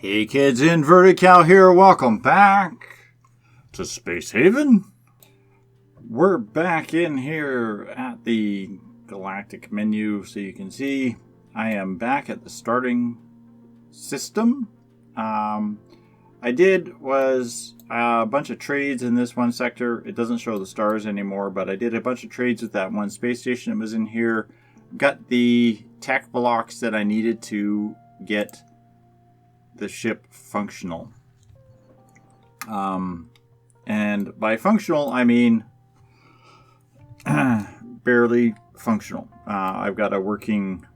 Hey kids, Inverted Cow here. Welcome back to Space Haven. We're back in here at the galactic menu, so you can see I am back at the starting system. I did was a bunch of trades in this one sector. It doesn't show the stars anymore, but I did a bunch of trades with that one space station that was in here. Got the tech blocks that I needed to get the ship functional. And by functional, I mean barely functional. I've got a working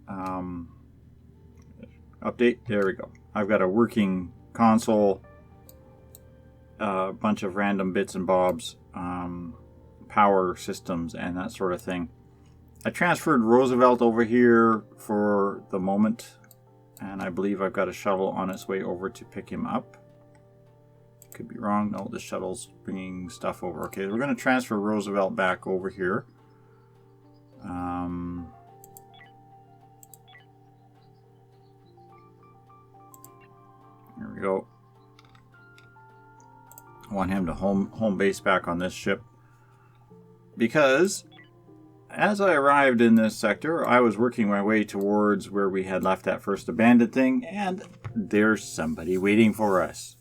update. There we go. I've got a working console, a bunch of random bits and bobs, power systems, and that sort of thing. I transferred Roosevelt over here for the moment, and I believe I've got a shuttle on its way over to pick him up. Could be wrong. No, the shuttle's bringing stuff over. Okay, we're going to transfer Roosevelt back over here. Here we go. I want him to home base back on this ship, because as I arrived in this sector, I was working my way towards where we had left that first abandoned thing, and there's somebody waiting for us.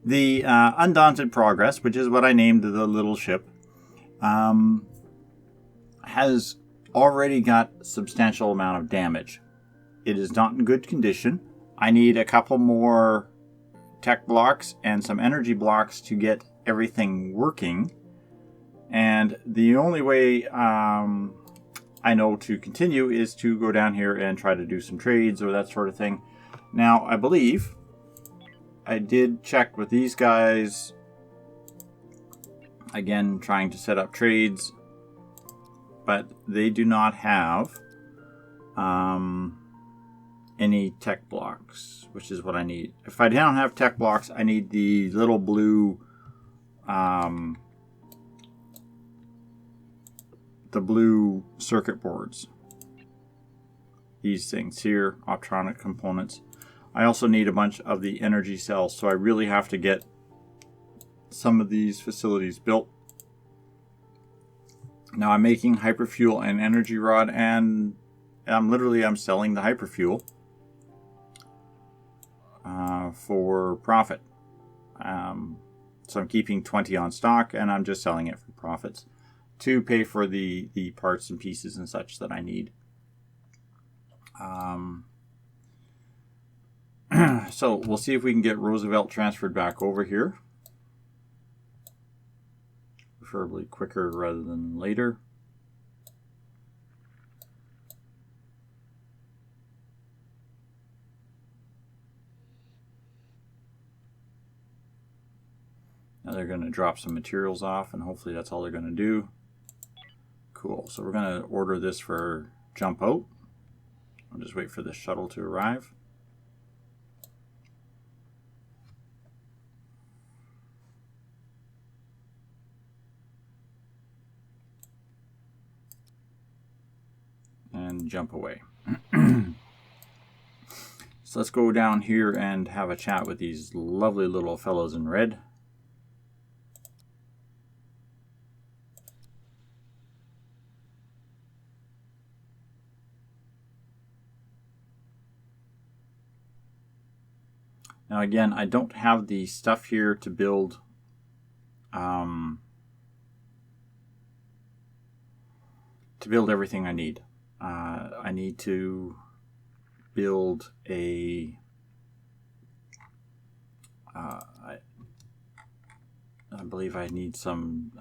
The Undaunted Progress, which is what I named the little ship, has already got substantial amount of damage. It is not in good condition. I need a couple more tech blocks and some energy blocks to get everything working. And the only way I know to continue is to go down here and try to do some trades or that sort of thing. Now, I believe I did check with these guys, again, trying to set up trades, but they do not have any tech blocks, which is what I need. If I don't have tech blocks, I need the little blue the blue circuit boards. These things here, optronic components. I also need a bunch of the energy cells, so I really have to get some of these facilities built. Now I'm making hyperfuel and energy rod, and I'm selling the hyperfuel for profit. So I'm keeping 20 on stock, and I'm just selling it for profits to pay for the parts and pieces and such that I need. So we'll see if we can get Roosevelt transferred back over here. Preferably quicker rather than later. Now they're going to drop some materials off, and hopefully that's all they're going to do. Cool. So we're going to order this for jump out. I'll just wait for the shuttle to arrive. And jump away. So let's go down here and have a chat with these lovely little fellows in red. Now again, I don't have the stuff here to build everything I need. I need to build a I believe I need some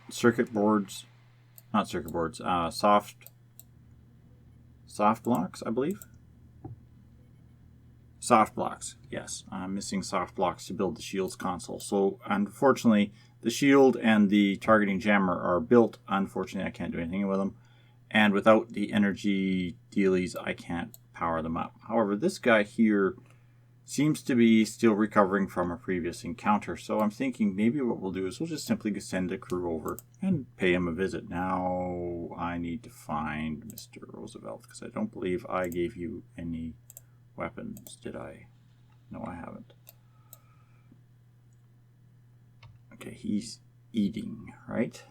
circuit boards, not circuit boards, soft blocks, I believe. Soft blocks, yes. I'm missing soft blocks to build the shield's console. So unfortunately, the shield and the targeting jammer are built. Unfortunately, I can't do anything with them. And without the energy dealies, I can't power them up. However, this guy here seems to be still recovering from a previous encounter. So I'm thinking maybe what we'll do is we'll just simply send a crew over and pay him a visit. Now I need to find Mr. Roosevelt because I don't believe I gave you any weapons, did I? No, I haven't. Okay, he's eating, right?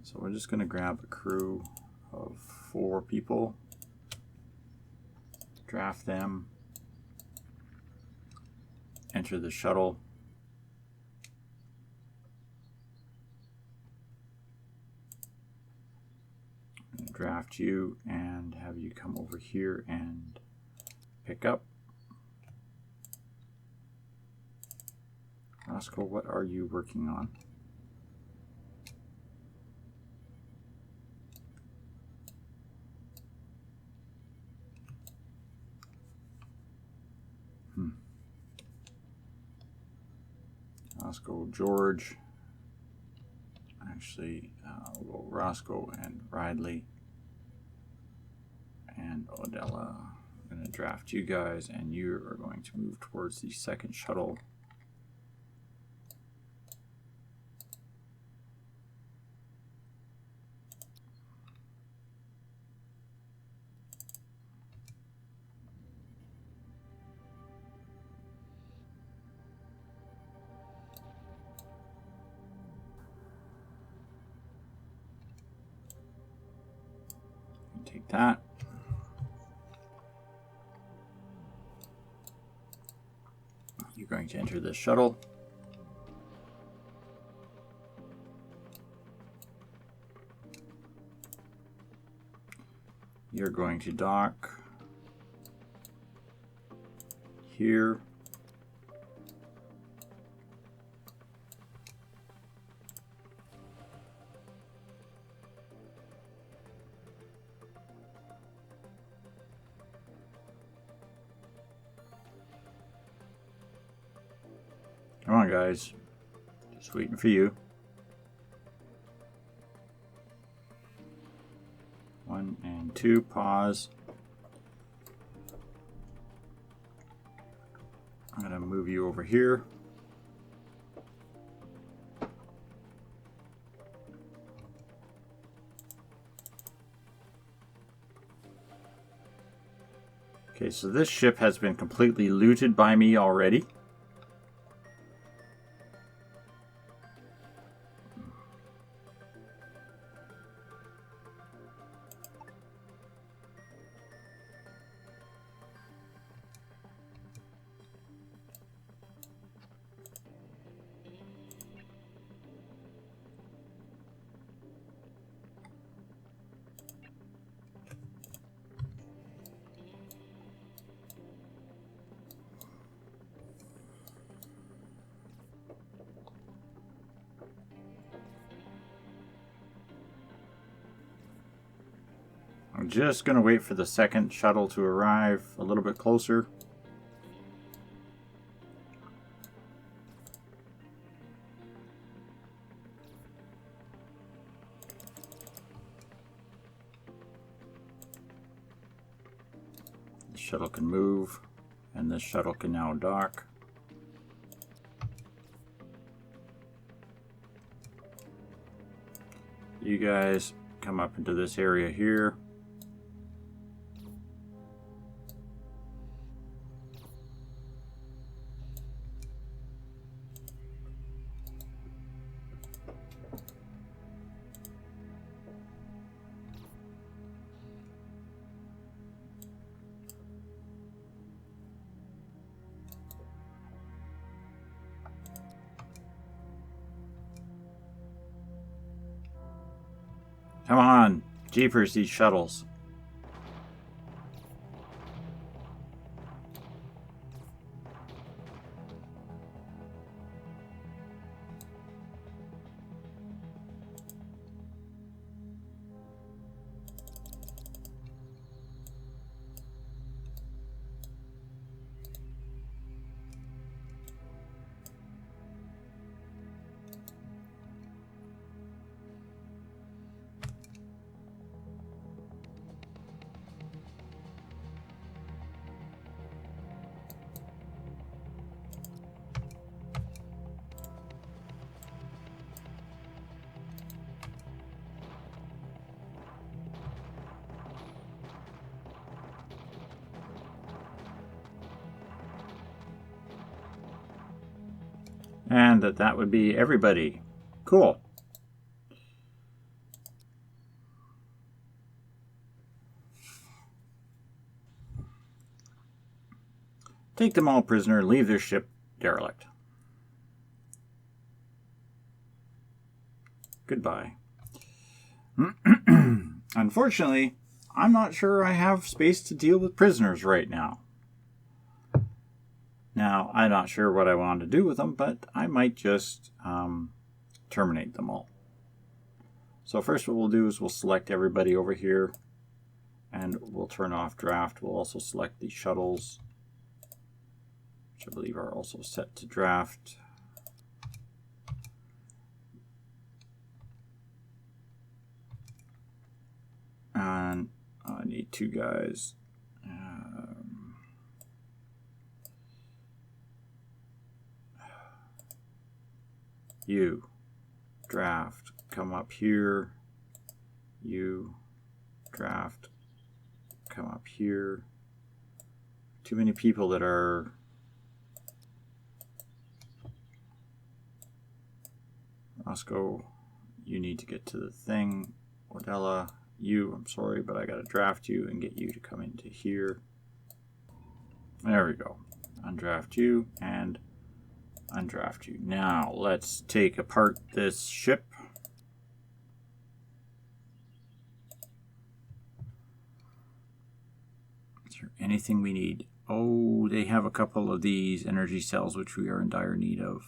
So we're just going to grab a crew of 4 people, draft them, enter the shuttle, and draft you and have you come over here and pick up. Roscoe, what are you working on? Roscoe, George. Actually, we'll go Roscoe and Ridley and Odella. I'm going to draft you guys, and you are going to move towards the second shuttle. Take that. You're going to enter the shuttle. You're going to dock here. Come on, guys. Just waiting for you. 1 and 2, pause. I'm going to move you over here. Okay, so this ship has been completely looted by me already. I'm just going to wait for the second shuttle to arrive a little bit closer. The shuttle can move, and this shuttle can now dock. You guys come up into this area here. Come on, jeepers, these shuttles. And that would be everybody. Cool. Take them all prisoner, leave their ship derelict. Goodbye. Unfortunately, I'm not sure I have space to deal with prisoners right now. Now, I'm not sure what I want to do with them, but I might just terminate them all. So first what we'll do is we'll select everybody over here, and we'll turn off draft. We'll also select the shuttles, which I believe are also set to draft. And I need two guys. You, draft, come up here. You, draft, come up here. Too many people that are... Roscoe, you need to get to the thing. Ordella, you, I'm sorry, but I gotta draft you and get you to come into here. There we go. Undraft you and undraft you. Now let's take apart this ship. Is there anything we need? Oh, they have a couple of these energy cells which we are in dire need of.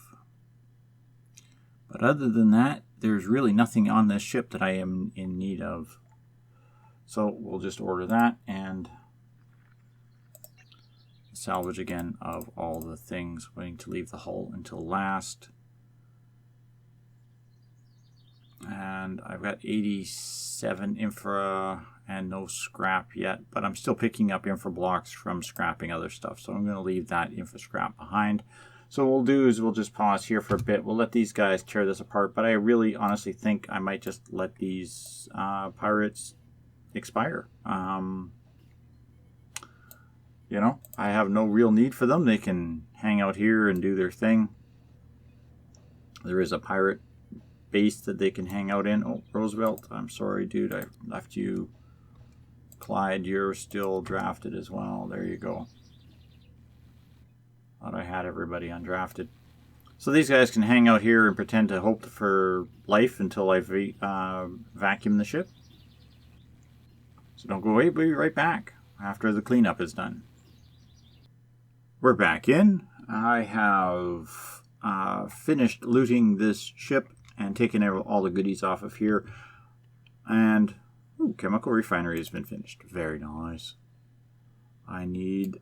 But other than that, there's really nothing on this ship that I am in need of. So we'll just order that and salvage again of all the things. Waiting to leave the hull until last. And I've got 87 infra and no scrap yet, but I'm still picking up infra blocks from scrapping other stuff. So I'm going to leave that infra scrap behind. So what we'll do is we'll just pause here for a bit. We'll let these guys tear this apart, but I really honestly think I might just let these pirates expire. You know, I have no real need for them. They can hang out here and do their thing. There is a pirate base that they can hang out in. Oh, Roosevelt, I'm sorry, dude. I left you. Clyde, you're still drafted as well. There you go. Thought I had everybody undrafted. So these guys can hang out here and pretend to hope for life until I vacuum the ship. So don't go away, we'll be right back after the cleanup is done. We're back in. I have finished looting this ship and taken all the goodies off of here. And ooh, chemical refinery has been finished. Very nice. I need...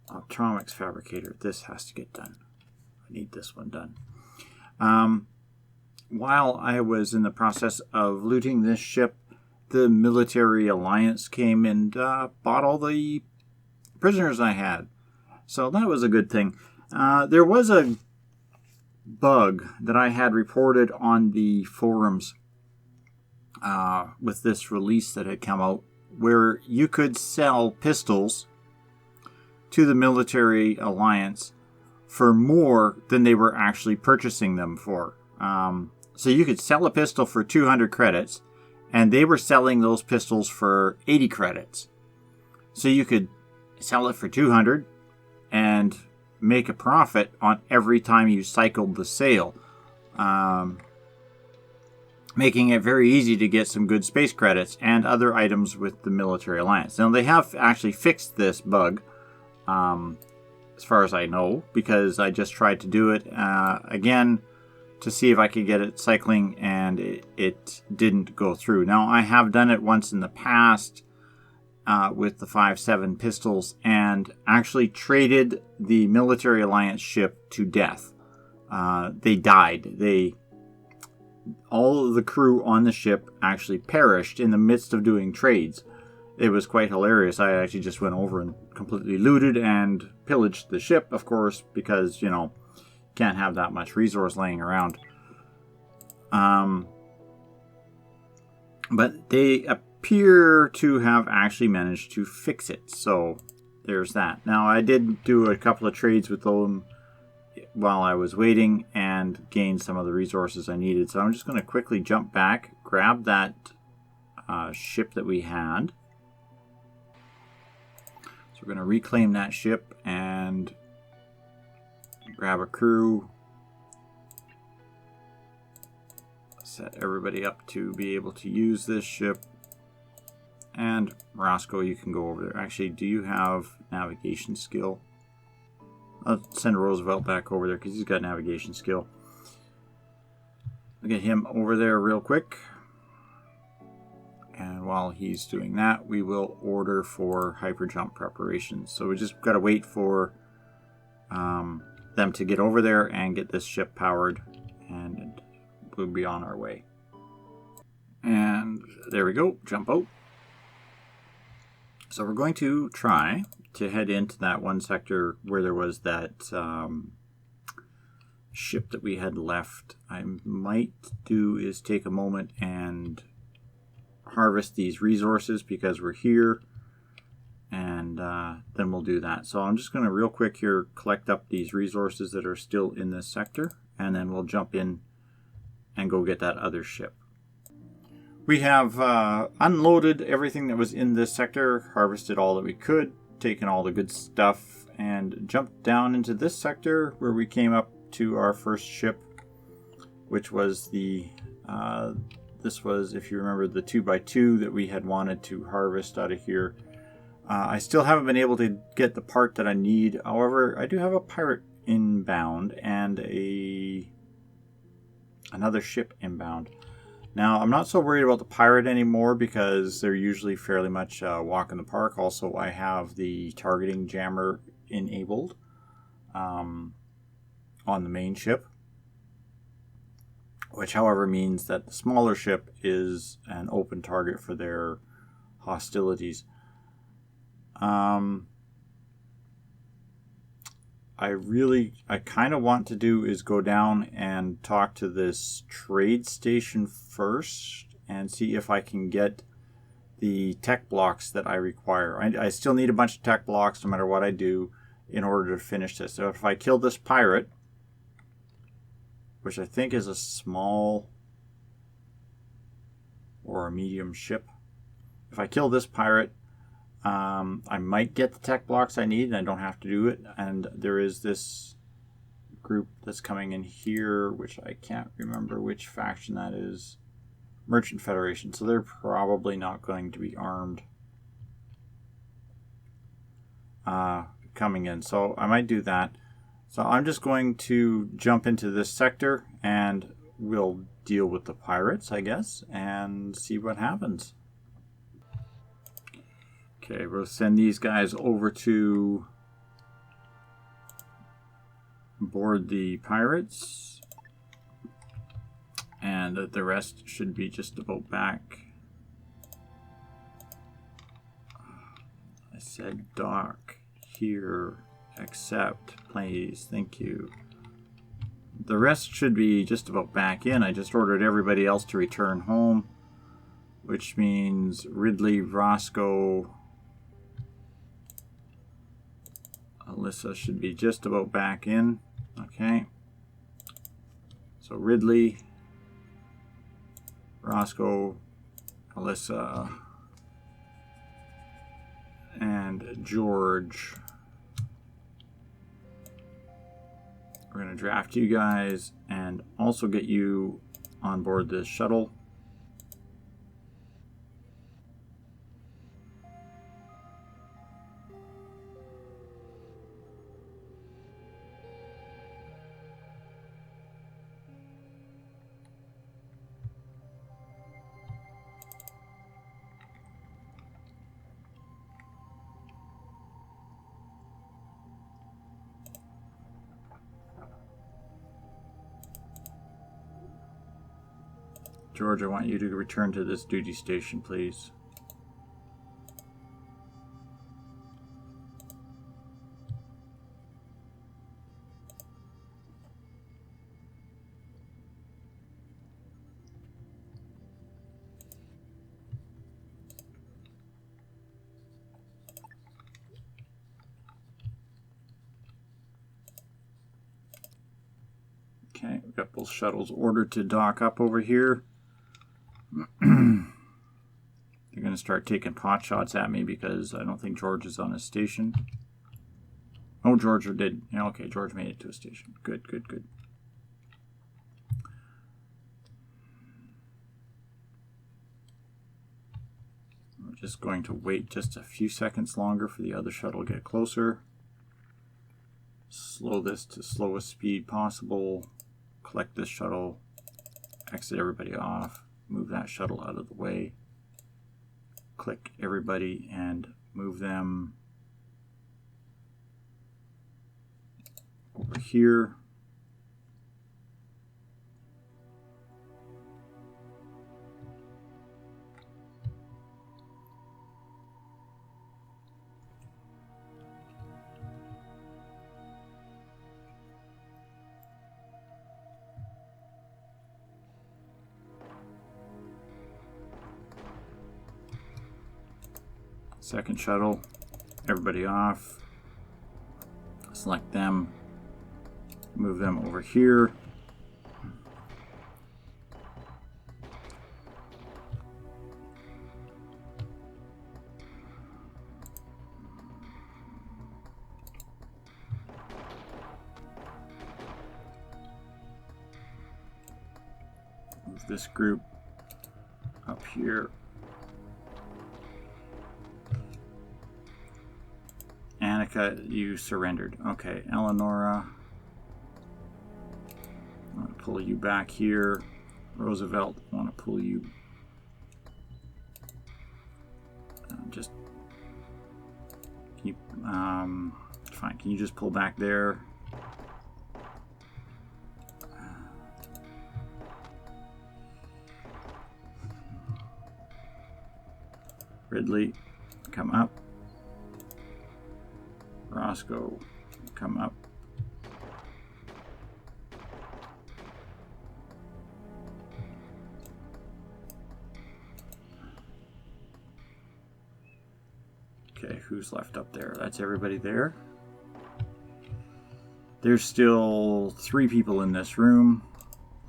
Optronics fabricator. This has to get done. I need this one done. While I was in the process of looting this ship, the military alliance came and bought all the prisoners I had. So that was a good thing. There was a bug that I had reported on the forums with this release that had come out, where you could sell pistols to the military alliance for more than they were actually purchasing them for. So you could sell a pistol for 200 credits, and they were selling those pistols for 80 credits. So you could sell it for 200 and make a profit on every time you cycled the sale, making it very easy to get some good space credits and other items with the military alliance. Now they have actually fixed this bug, as far as I know, because I just tried to do it again to see if I could get it cycling, and it didn't go through. Now I have done it once in the past with the 5.7 pistols and actually traded the military alliance ship to death. They died. All of the crew on the ship actually perished in the midst of doing trades. It was quite hilarious. I actually just went over and completely looted and pillaged the ship, of course, because, you know, can't have that much resource laying around. But they appear to have actually managed to fix it. So there's that. Now, I did do a couple of trades with them while I was waiting and gained some of the resources I needed. So I'm just going to quickly jump back, grab that ship that we had. So we're going to reclaim that ship and grab a crew. Set everybody up to be able to use this ship. And Roscoe, you can go over there. Actually, do you have navigation skill? I'll send Roosevelt back over there because he's got navigation skill. I'll get him over there real quick. And while he's doing that, we will order for hyperjump preparations. So we just got to wait for them to get over there and get this ship powered. And we'll be on our way. And there we go. Jump out. So we're going to try to head into that one sector where there was that ship that we had left. I might do is take a moment and harvest these resources because we're here, and then we'll do that. So I'm just going to real quick here collect up these resources that are still in this sector, and then we'll jump in and go get that other ship. We have unloaded everything that was in this sector, harvested all that we could, taken all the good stuff, and jumped down into this sector where we came up to our first ship, which was the this was, if you remember, the 2x2 that we had wanted to harvest out of here. I still haven't been able to get the part that I need. However, I do have a pirate inbound and another ship inbound. Now, I'm not so worried about the pirate anymore because they're usually fairly much a walk in the park. Also, I have the targeting jammer enabled on the main ship, which, however, means that the smaller ship is an open target for their hostilities. I kind of want to do is go down and talk to this trade station first and see if I can get the tech blocks that I require. I still need a bunch of tech blocks no matter what I do in order to finish this. So if I kill this pirate, which I think is a small or a medium ship, if I kill this pirate, I might get the tech blocks I need and I don't have to do it. And there is this group that's coming in here, which I can't remember which faction that is. Merchant Federation. So they're probably not going to be armed coming in. So I might do that. So I'm just going to jump into this sector and we'll deal with the pirates, I guess, and see what happens. Okay, we'll send these guys over to board the pirates, and the rest should be just about back. I said dock here, accept, please, thank you. The rest should be just about back in. I just ordered everybody else to return home, which means Ridley, Roscoe, Alyssa should be just about back in. Okay. So Ridley, Roscoe, Alyssa, and George. We're going to draft you guys and also get you on board this shuttle. George, I want you to return to this duty station, please. Okay, we've got both shuttles ordered to dock up over here. They're going to start taking pot shots at me because I don't think George is on his station. Oh, George did. Yeah, okay, George made it to a station. Good, good, good. We're just going to wait just a few seconds longer for the other shuttle to get closer. Slow this to slowest speed possible. Collect this shuttle. Exit everybody off. Move that shuttle out of the way. Click everybody and move them over here. Second shuttle, everybody off. Select them, move them over here. Move this group up here. Annika, you surrendered. Okay, Eleonora. I want to pull you back here. Roosevelt, I want to pull you. Just keep. Fine. Can you just pull back there? Ridley, come up. Roscoe, come up. Okay, who's left up there? That's everybody there. There's still 3 people in this room.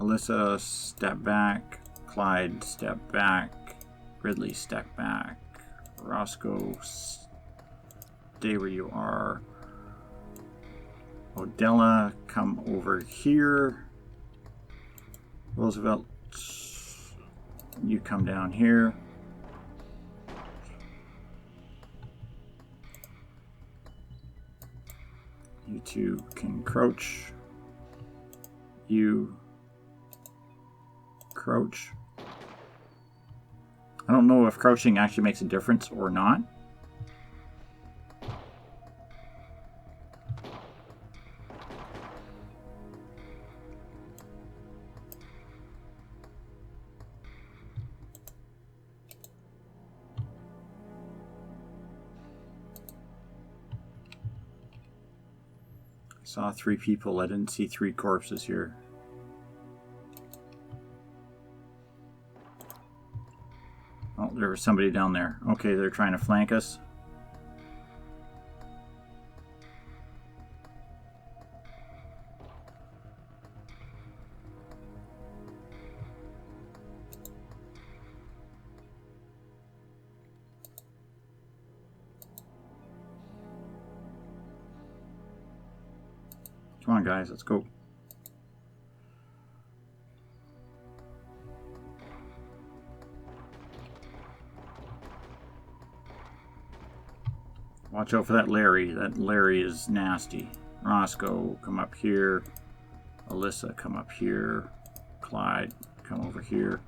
Alyssa, step back. Clyde, step back. Ridley, step back. Roscoe, stay where you are. Odella, come over here. Roosevelt, you come down here. You two can crouch. You crouch. I don't know if crouching actually makes a difference or not. Saw 3 people. I didn't see 3 corpses here. Oh, there was somebody down there. Okay, they're trying to flank us. Come on, guys, let's go. Watch out for that Larry. That Larry is nasty. Roscoe, come up here. Alyssa, come up here. Clyde, come over here.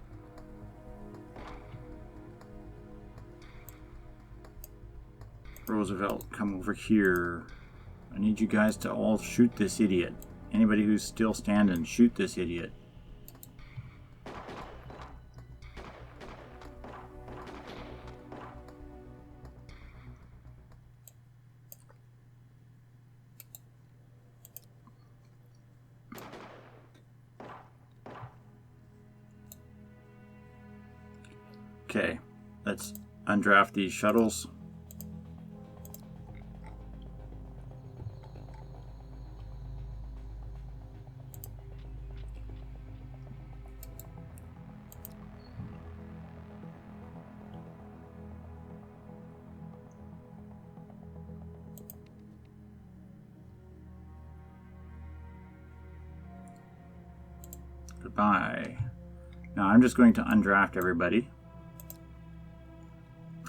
Roosevelt, come over here. I need you guys to all shoot this idiot. Anybody who's still standing, shoot this idiot. Okay, let's undraft these shuttles. Goodbye. Now I'm just going to undraft everybody.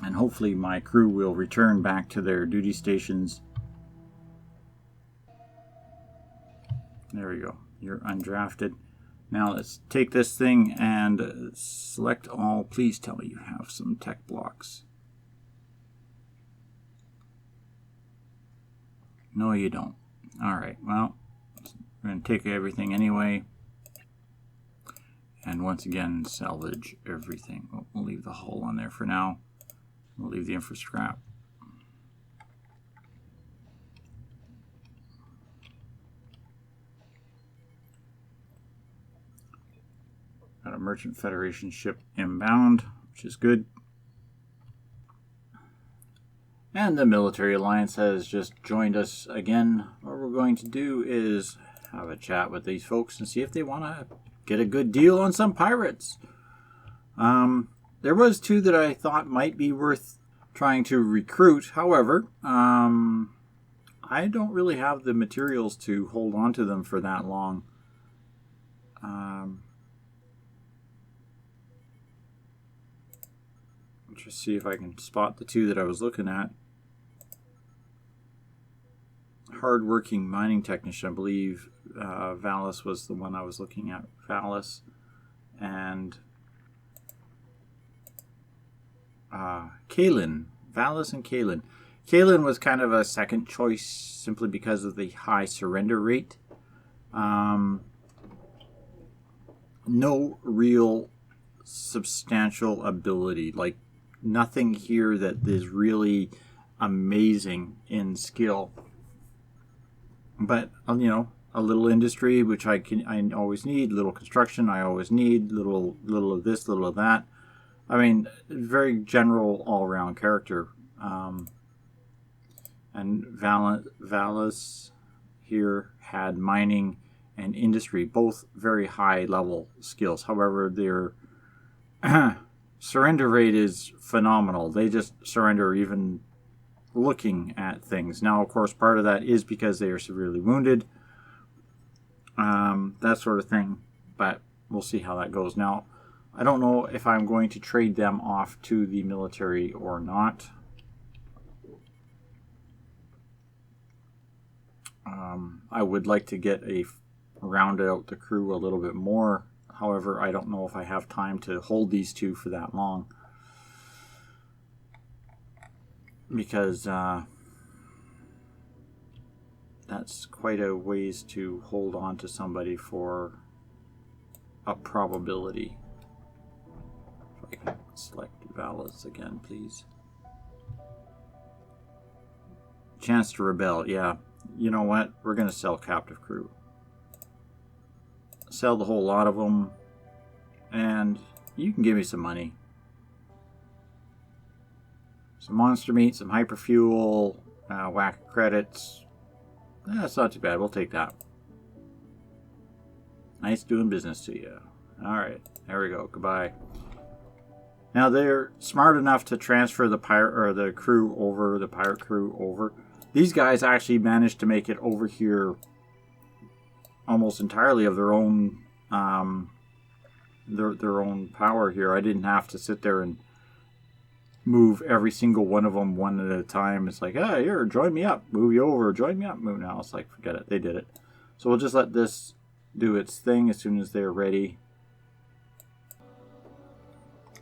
And hopefully my crew will return back to their duty stations. There we go. You're undrafted. Now let's take this thing and select all. Please tell me you have some tech blocks. No, you don't. Alright, well, we're going to take everything anyway. And once again, salvage everything. We'll leave the hull on there for now. We'll leave the infra scrap. Got a Merchant Federation ship inbound, which is good. And the Military Alliance has just joined us again. What we're going to do is have a chat with these folks and see if they want to get a good deal on some pirates. There was 2 that I thought might be worth trying to recruit. However, I don't really have the materials to hold on to them for that long. Let's just see if I can spot the 2 that I was looking at. Hard-working mining technician, I believe Valis was the one I was looking at. Valis and Kalen. Valis and Kalen. Kalen was kind of a second choice simply because of the high surrender rate. No real substantial ability. Like, nothing here that is really amazing in skill. But, you know, a little industry, which I always need. Little construction, I always need. Little of this, little of that. I mean, very general, all-around character. And Valis here had mining and industry, both very high-level skills. However, their surrender rate is phenomenal. They just surrender even looking at things. Now, of course, part of that is because they are severely wounded. That sort of thing. But we'll see how that goes. Now, I don't know if I'm going to trade them off to the military or not. I would like to get round out the crew a little bit more. However, I don't know if I have time to hold these 2 for that long. Because that's quite a ways to hold on to somebody for a probability. If I can select Valis again, please. Chance to rebel, yeah. You know what? We're going to sell captive crew. Sell the whole lot of them. And you can give me some money. Some monster meat, some hyperfuel, whack credits. That's not too bad. We'll take that. Nice doing business to you. Alright, there we go. Goodbye. Now they're smart enough to transfer the pirate crew over. These guys actually managed to make it over here almost entirely of their own their own power here. I didn't have to sit there and move every single one of them one at a time. It's like, ah, here, join me up, move you over, join me up, move. Now it's like, forget it, they did it. So we'll just let this do its thing as soon as they're ready.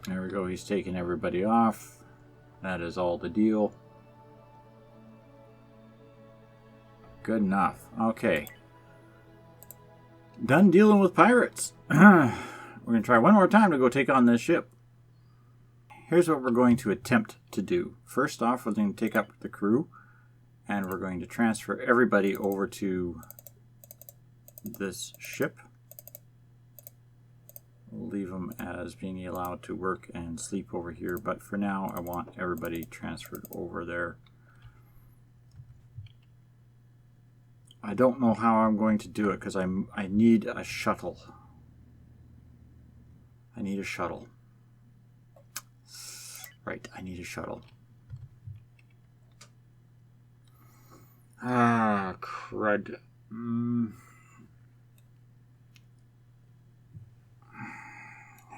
There we go, he's taking everybody off. That is all the deal. Good enough. Okay. Done dealing with pirates. We're going to try one more time to go take on this ship. Here's what we're going to attempt to do. First off, we're going to take up the crew, and we're going to transfer everybody over to this ship. We'll leave them as being allowed to work and sleep over here, but for now I want everybody transferred over there. I don't know how I'm going to do it because I need a shuttle. I need a shuttle. Right, I need a shuttle. Ah, crud.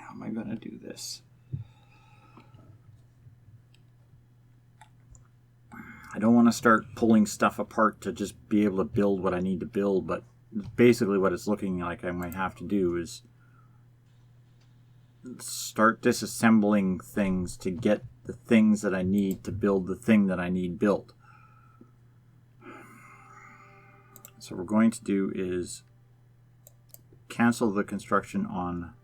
How am I going to do this? I don't want to start pulling stuff apart to just be able to build what I need to build, but basically what it's looking like I might have to do is start disassembling things to get the things that I need to build the thing that I need built. So what we're going to do is cancel the construction on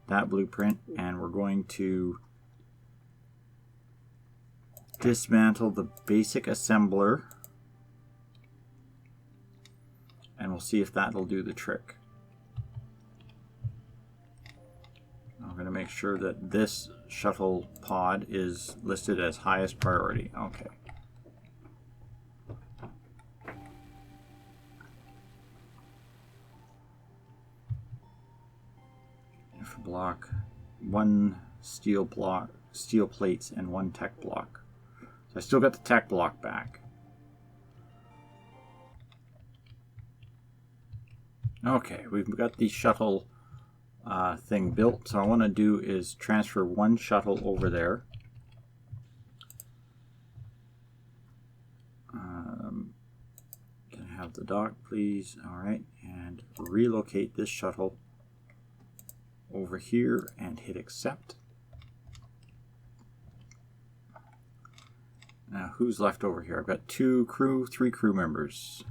that blueprint, and we're going to dismantle the basic assembler, and we'll see if that'll do the trick. I'm going to make sure that this shuttle pod is listed as highest priority. Okay. Infra block, 1 steel block, steel plates, and 1 tech block. So I still got the tech block back. Okay, we've got the shuttle thing built. So what I want to do is transfer 1 shuttle over there. Can I have the dock, please? All right, and relocate this shuttle over here and hit accept. Now, who's left over here? I've got 2 crew, 3 crew members.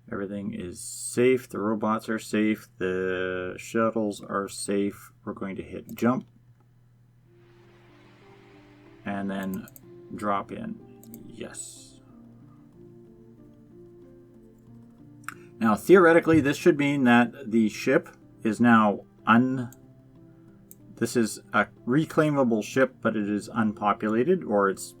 Everything is safe. The robots are safe. The shuttles are safe. We're going to hit jump. And then drop in. Yes. Now, theoretically, this should mean that the ship is now This is a reclaimable ship, but it is unpopulated, or it's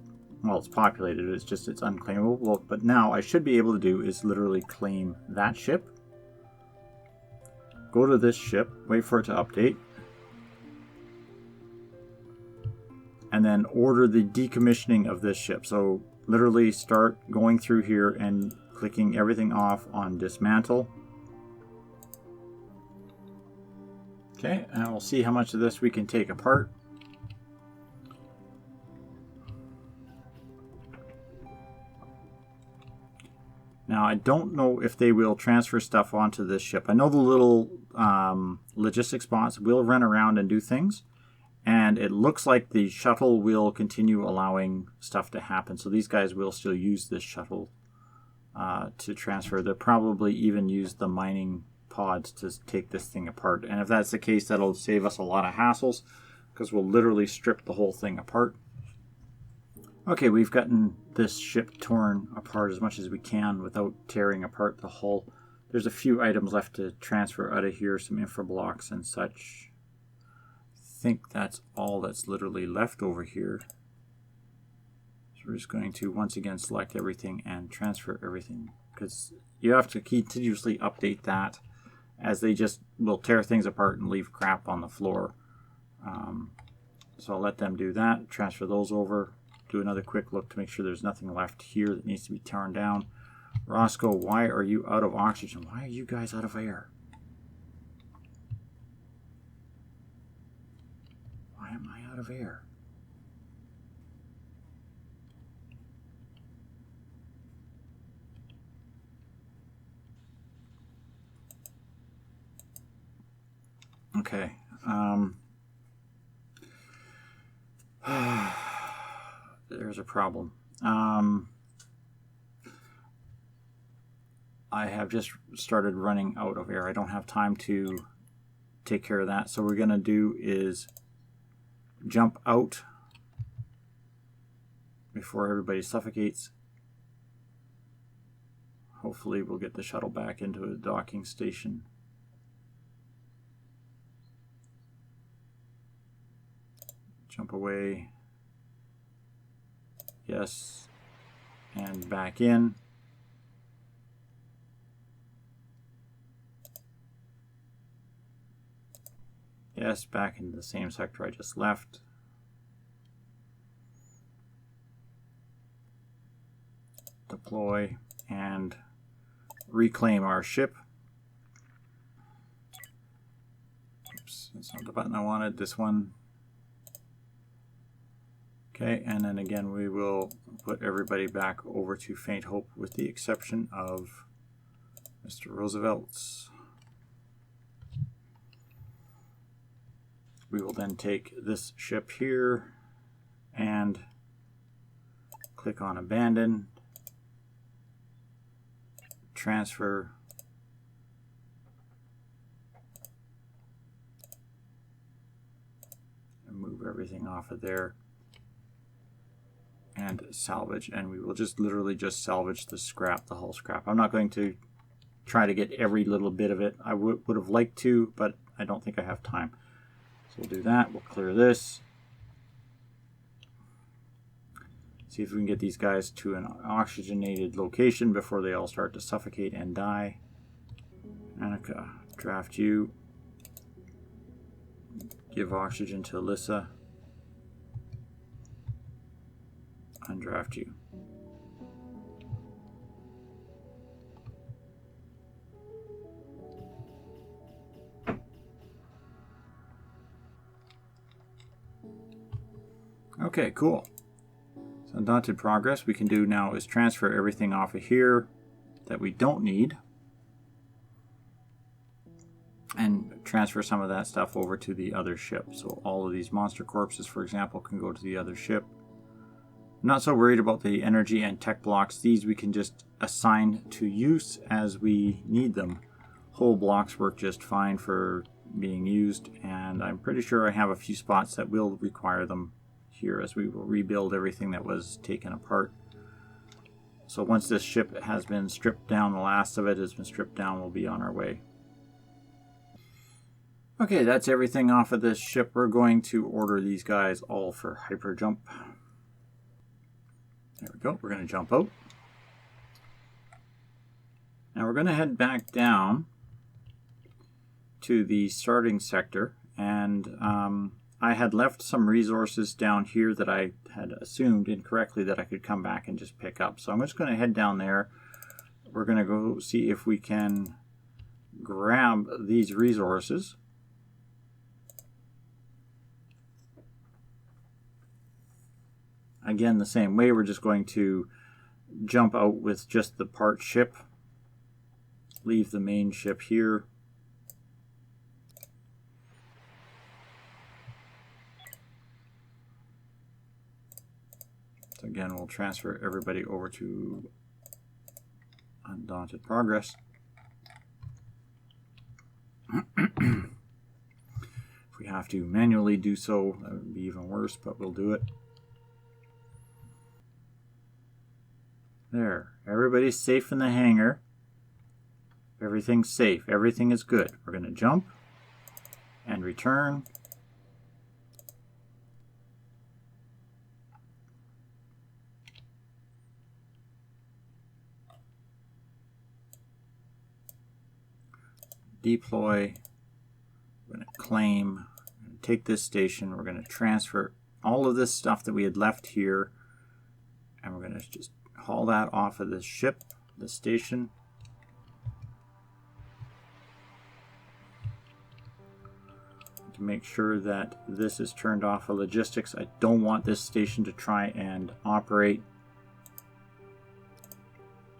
populated, it's unclaimable. But now I should be able to do is literally claim that ship, go to this ship, wait for it to update, and then order the decommissioning of this ship. So literally start going through here and clicking everything off on dismantle. Okay, and we'll see how much of this we can take apart. Now, I don't know if they will transfer stuff onto this ship. I know the little logistics bots will run around and do things, and it looks like the shuttle will continue allowing stuff to happen. So these guys will still use this shuttle to transfer. They'll probably even use the mining pods to take this thing apart. And if that's the case, that'll save us a lot of hassles, because we'll literally strip the whole thing apart. Okay, we've gotten this ship torn apart as much as we can without tearing apart the hull. There's a few items left to transfer out of here, some infra blocks and such. I think that's all that's literally left over here. So we're just going to once again select everything and transfer everything, because you have to continuously update that, as they just will tear things apart and leave crap on the floor. So I'll let them do that, transfer those over. Do another quick look to make sure there's nothing left here that needs to be torn down. Roscoe, why are you out of oxygen? Why are you guys out of air? Why am I out of air? Okay. There's a problem. I have just started running out of air. I don't have time to take care of that. So what we're going to do is jump out before everybody suffocates. Hopefully we'll get the shuttle back into a docking station. Jump away. Yes. And back in. Yes, back into the same sector I just left. Deploy and reclaim our ship. Oops. That's not the button I wanted, this one. Okay, and then again we will put everybody back over to Faint Hope with the exception of Mr. Roosevelt's. We will then take this ship here and click on Abandon, transfer, and move everything off of there, and salvage. And we will just literally just salvage the scrap, the hull scrap. I'm not going to try to get every little bit of it. I would have liked to, but I don't think I have time. So we'll do that. We'll clear this. See if we can get these guys to an oxygenated location before they all start to suffocate and die. Annika, draft you. Give oxygen to Alyssa. Undraft you. Okay, cool. So Undaunted Progress, we can do now is transfer everything off of here that we don't need and transfer some of that stuff over to the other ship. So all of these monster corpses, for example, can go to the other ship. I'm not so worried about the energy and tech blocks. These we can just assign to use as we need them. Whole blocks work just fine for being used, and I'm pretty sure I have a few spots that will require them here as we will rebuild everything that was taken apart. So once this ship has been stripped down, the last of it has been stripped down, we'll be on our way. Okay, that's everything off of this ship. We're going to order these guys all for hyper jump. There we go. We're going to jump out. Now we're going to head back down to the starting sector, and I had left some resources down here that I had assumed incorrectly that I could come back and just pick up. So I'm just going to head down there. We're going to go see if we can grab these resources. Again, the same way, we're just going to jump out with just the part ship. Leave the main ship here. So again, we'll transfer everybody over to Undaunted Progress. If we have to manually do so, that would be even worse, but we'll do it. There, everybody's safe in the hangar. Everything's safe. Everything is good. We're going to jump and return. Deploy. We're going to claim. We're going to take this station. We're going to transfer all of this stuff that we had left here, and we're going to just haul that off of this ship, the station. To make sure that this is turned off of logistics. I don't want this station to try and operate.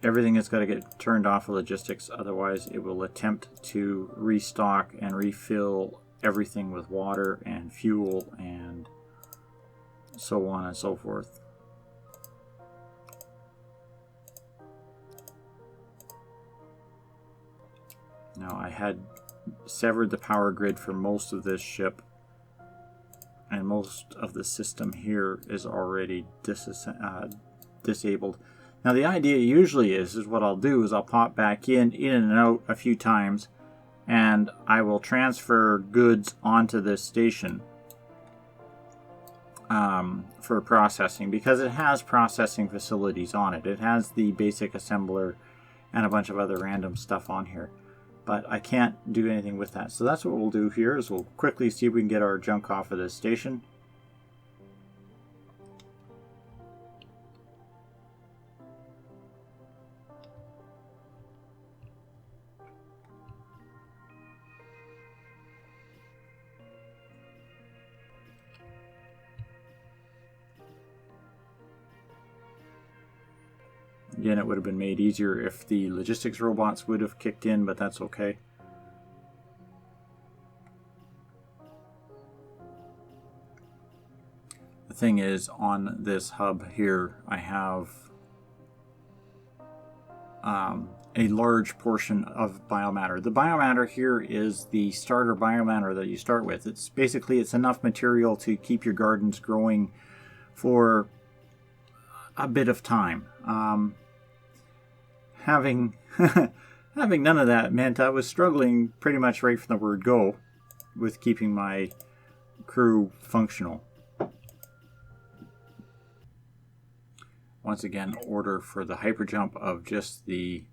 Everything has got to get turned off of logistics, otherwise it will attempt to restock and refill everything with water and fuel and so on and so forth. Now I had severed the power grid for most of this ship, and most of the system here is already disabled. Now the idea usually is what I'll do is I'll pop back in and out a few times, and I will transfer goods onto this station for processing, because it has processing facilities on it. It has the basic assembler and a bunch of other random stuff on here. But I can't do anything with that. So that's what we'll do here, is we'll quickly see if we can get our junk off of this station. Again, it would have been made easier if the logistics robots would have kicked in, but that's okay. The thing is, on this hub here, I have a large portion of biomatter. The biomatter here is the starter biomatter that you start with. It's basically, it's enough material to keep your gardens growing for a bit of time. Having having none of that meant I was struggling pretty much right from the word go with keeping my crew functional. Once again, order for the hyperjump of just the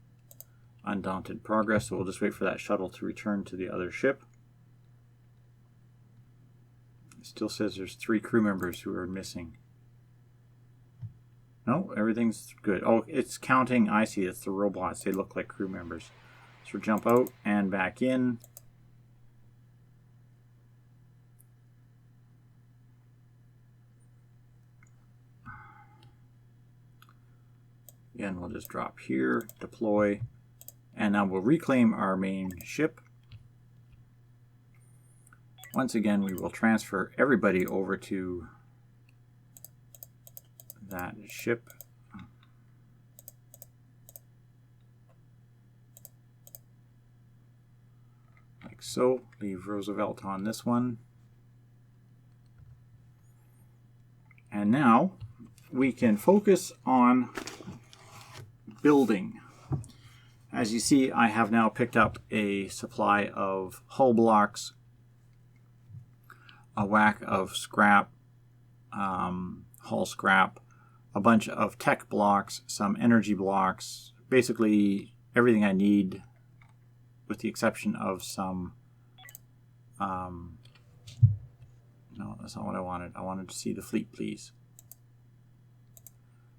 Undaunted Progress, so we'll just wait for that shuttle to return to the other ship. It still says there's 3 crew members who are missing. No, everything's good. Oh, it's counting. I see. It's the robots. They look like crew members. So jump out and back in. Again, we'll just drop here, deploy, and now we'll reclaim our main ship. Once again, we will transfer everybody over to that ship. Like so. Leave Roosevelt on this one. And now we can focus on building. As you see, I have now picked up a supply of hull blocks, a whack of scrap, hull scrap, a bunch of tech blocks, some energy blocks, basically everything I need with the exception of some, no, that's not what I wanted. I wanted to see the fleet, please.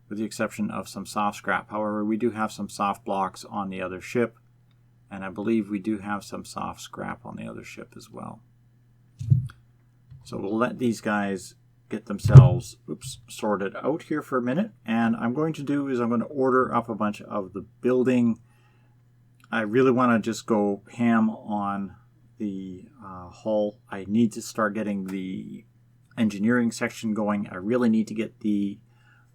With the exception of some soft scrap. However, we do have some soft blocks on the other ship, and I believe we do have some soft scrap on the other ship as well. So we'll let these guys get themselves sorted out here for a minute, and I'm going to do is I'm going to order up a bunch of the building. I really want to just go ham on the hull. I need to start getting the engineering section going. I really need to get the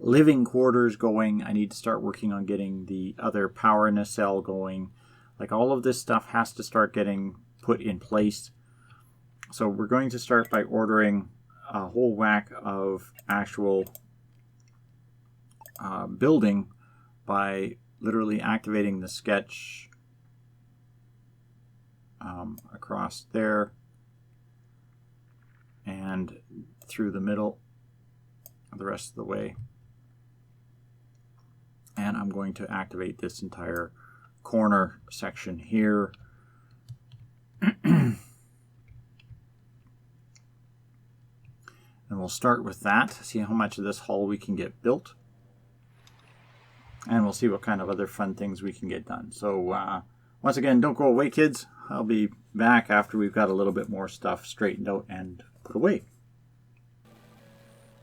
living quarters going. I need to start working on getting the other power nacelle going. Like, all of this stuff has to start getting put in place. So we're going to start by ordering a whole whack of actual building by literally activating the sketch across there and through the middle the rest of the way. And I'm going to activate this entire corner section here. And we'll start with that, see how much of this hull we can get built. And we'll see what kind of other fun things we can get done. So once again, don't go away, kids. I'll be back after we've got a little bit more stuff straightened out and put away.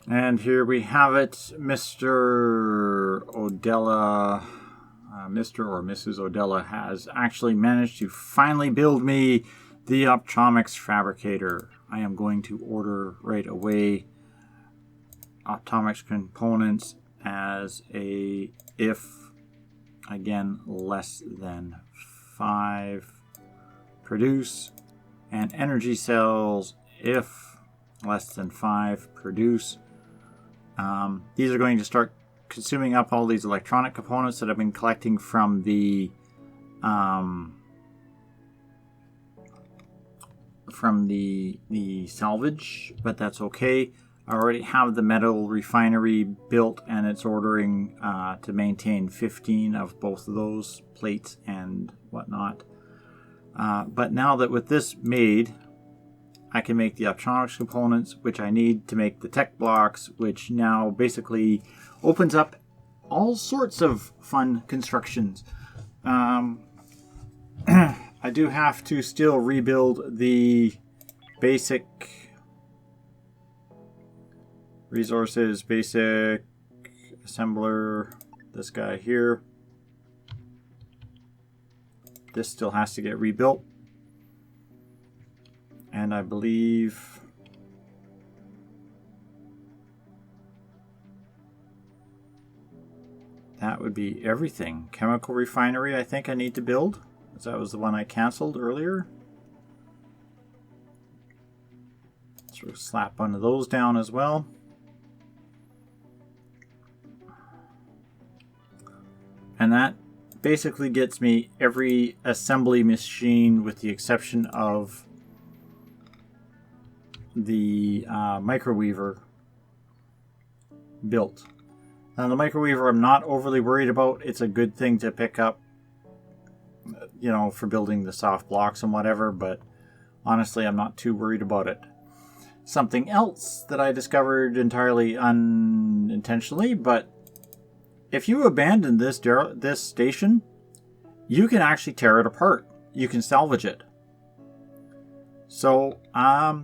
And here we have it, Mr. Odella, Mr. or Mrs. Odella has actually managed to finally build me the optomics fabricator. I am going to order right away optomics components as a if, again, less than 5 produce, and energy cells if less than 5 produce. These are going to start consuming up all these electronic components that I've been collecting from the salvage, but that's okay. I already have the metal refinery built, and it's ordering to maintain 15 of both of those plates and whatnot. But now that with this made, I can make the optronics components, which I need to make the tech blocks, which now basically opens up all sorts of fun constructions. I do have to still rebuild the basic resources, basic assembler this guy here. This still has to get rebuilt. And I believe that would be everything. Chemical refinery I think I need to build, because that was the one I canceled earlier. So we'll slap one of those down as well. And that basically gets me every assembly machine with the exception of the microweaver built. Now the microweaver I'm not overly worried about. It's a good thing to pick up, you know, for building the soft blocks and whatever, but honestly I'm not too worried about it. Something else that I discovered entirely unintentionally, but if you abandon this station, you can actually tear it apart. You can salvage it. So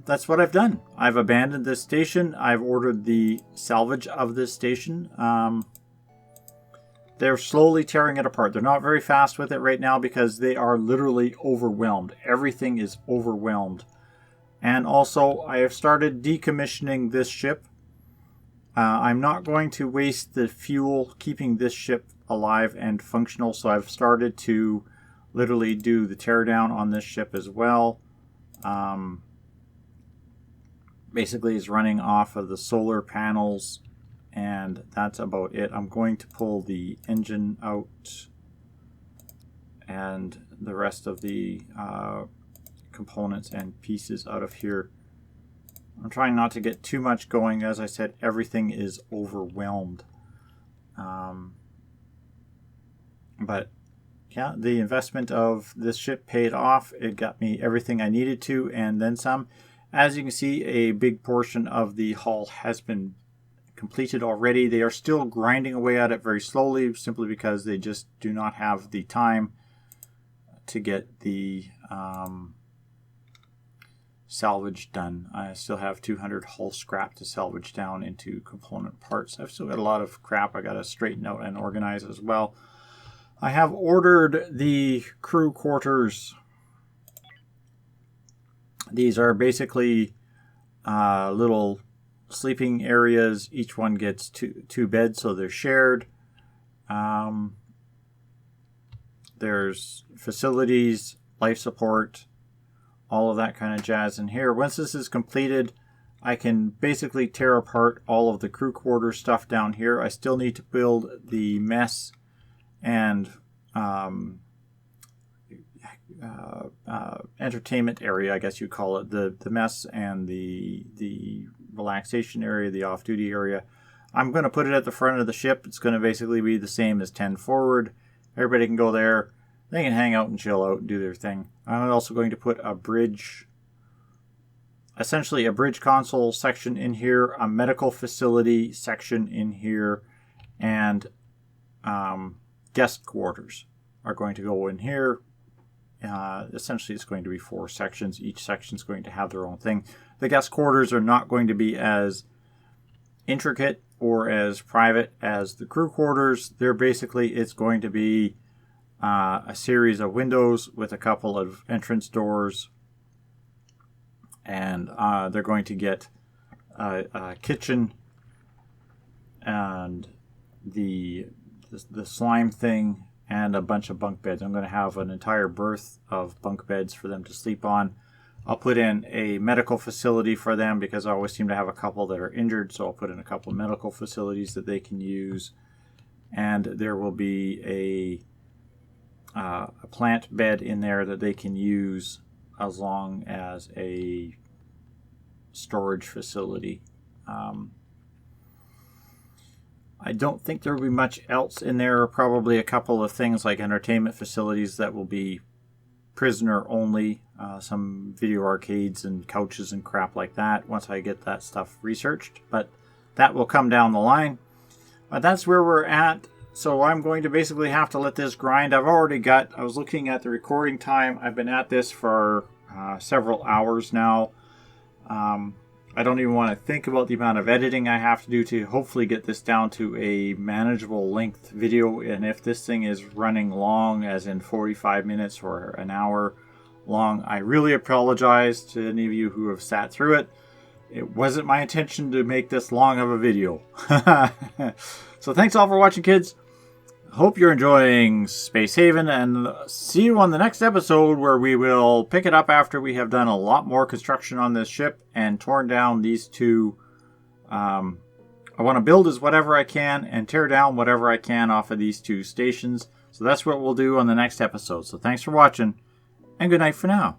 that's what I've done. I've abandoned this station. I've ordered the salvage of this station. They're slowly tearing it apart. They're not very fast with it right now because they are literally overwhelmed. Everything is overwhelmed. And also, I have started decommissioning this ship. I'm not going to waste the fuel keeping this ship alive and functional, so I've started to literally do the teardown on this ship as well. Basically, it's running off of the solar panels, and that's about it. I'm going to pull the engine out and the rest of the components and pieces out of here. I'm trying not to get too much going. As I said, everything is overwhelmed. But yeah, the investment of this ship paid off. It got me everything I needed to and then some. As you can see, a big portion of the hull has been completed already. They are still grinding away at it very slowly, simply because they just do not have the time to get the salvage done. I still have 200 hull scrap to salvage down into component parts. I've still got a lot of crap I got to straighten out and organize as well. I have ordered the crew quarters. These are basically little sleeping areas. Each one gets two beds, so they're shared. There's facilities, life support, all of that kind of jazz in here. Once this is completed, I can basically tear apart all of the crew quarter stuff down here. I still need to build the mess and entertainment area, I guess you call it. The mess and the relaxation area, the off-duty area. I'm going to put it at the front of the ship. It's going to basically be the same as 10 forward. Everybody can go there. They can hang out and chill out and do their thing. I'm also going to put a bridge, essentially a bridge console section in here, a medical facility section in here, and guest quarters are going to go in here. Essentially, it's going to be 4 sections. Each section is going to have their own thing. The guest quarters are not going to be as intricate or as private as the crew quarters. They're basically, it's going to be a series of windows with a couple of entrance doors, and they're going to get a kitchen and the slime thing and a bunch of bunk beds. I'm going to have an entire berth of bunk beds for them to sleep on. I'll put in a medical facility for them because I always seem to have a couple that are injured, so I'll put in a couple of medical facilities that they can use. And there will be a plant bed in there that they can use as long as a storage facility. I don't think there will be much else in there. Probably a couple of things like entertainment facilities that will be prisoner only. Some video arcades and couches and crap like that once I get that stuff researched. But that will come down the line. But that's where we're at. So I'm going to basically have to let this grind. I was looking at the recording time. I've been at this for several hours now. I don't even want to think about the amount of editing I have to do to hopefully get this down to a manageable length video. And if this thing is running long, as in 45 minutes or an hour long, I really apologize to any of you who have sat through it. It wasn't my intention to make this long of a video. So thanks all for watching, kids. Hope you're enjoying Space Haven, and see you on the next episode, where we will pick it up after we have done a lot more construction on this ship and torn down these two. I want to build as whatever I can and tear down whatever I can off of these two stations. So that's what we'll do on the next episode. So thanks for watching, and good night for now.